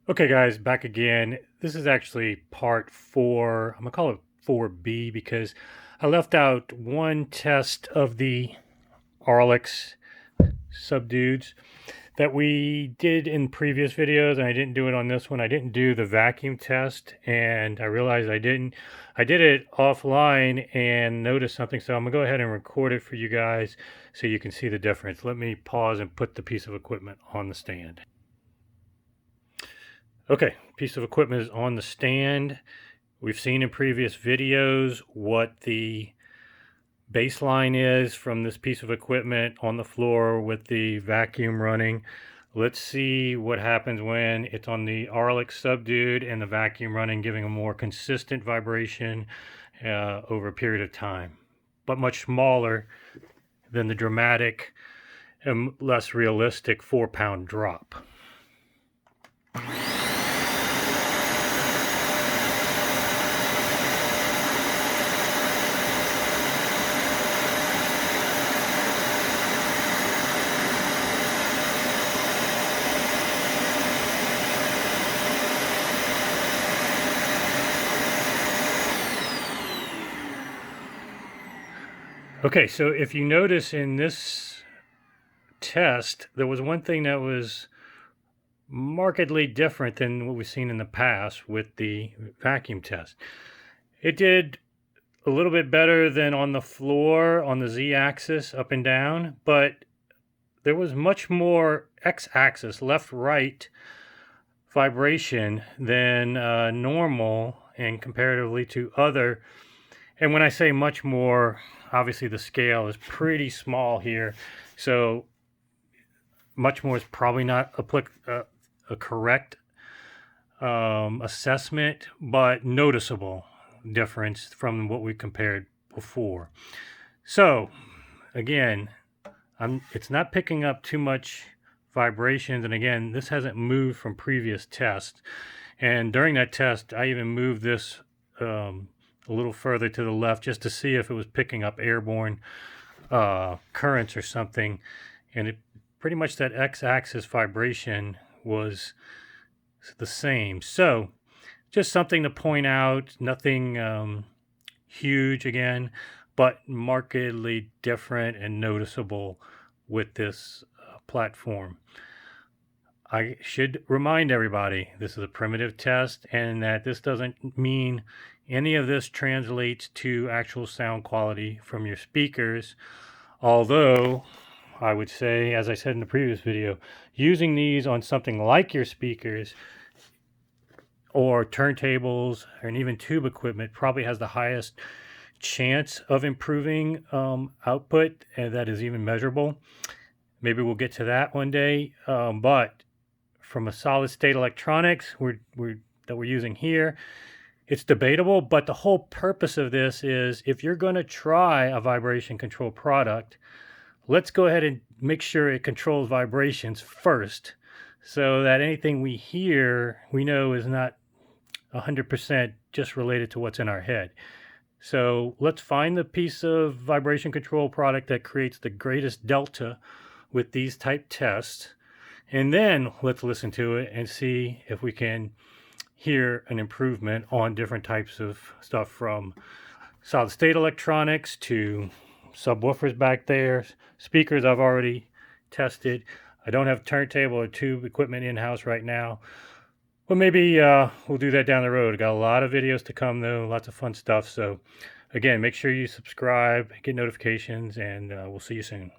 Okay guys, back again. This is actually part 4. I'm gonna call it 4B because I left out one test of the Auralex subdudes that we did in previous videos, and I didn't do it on this one. I didn't do the vacuum test, and I realized I didn't. I did it offline and noticed something, so I'm gonna go ahead and record it for you guys so you can see the difference. Let me pause and put the piece of equipment on the stand. Okay, piece of equipment is on the stand. We've seen in previous videos what the baseline is from this piece of equipment on the floor with the vacuum running. Let's see what happens when it's on the Auralex subdued and the vacuum running, giving a more consistent vibration over a period of time, but much smaller than the dramatic and less realistic 4-pound drop. Okay, so if you notice in this test, there was one thing that was markedly different than what we've seen in the past with the vacuum test. It did a little bit better than on the floor on the z-axis up and down, but there was much more x-axis left-right vibration than normal and comparatively to other. And when I say much more, obviously the scale is pretty small here, so much more is probably not a correct assessment, but noticeable difference from what we compared before. So again, it's not picking up too much vibrations, and again, this hasn't moved from previous tests. And during that test, I even moved this a little further to the left just to see if it was picking up airborne currents or something, and it pretty much that x-axis vibration was the same. So just something to point out, nothing huge again, but markedly different and noticeable with this platform. I should remind everybody this is a primitive test, and that this doesn't mean any of this translates to actual sound quality from your speakers. Although I would say, as I said in the previous video, using these on something like your speakers or turntables and even tube equipment probably has the highest chance of improving output, and that is even measurable. Maybe we'll get to that one day, but from a solid state electronics that we're using here, it's debatable. But the whole purpose of this is, if you're going to try a vibration control product, let's go ahead and make sure it controls vibrations first, so that anything we hear, we know is not 100% just related to what's in our head. So let's find the piece of vibration control product that creates the greatest delta with these type tests, and then let's listen to it and see if we can hear an improvement on different types of stuff, from solid state electronics to subwoofers back there. Speakers I've already tested. I don't have turntable or tube equipment in-house right now, but maybe we'll do that down the road. Got a lot of videos to come though, lots of fun stuff. So again, make sure you subscribe, get notifications, and we'll see you soon.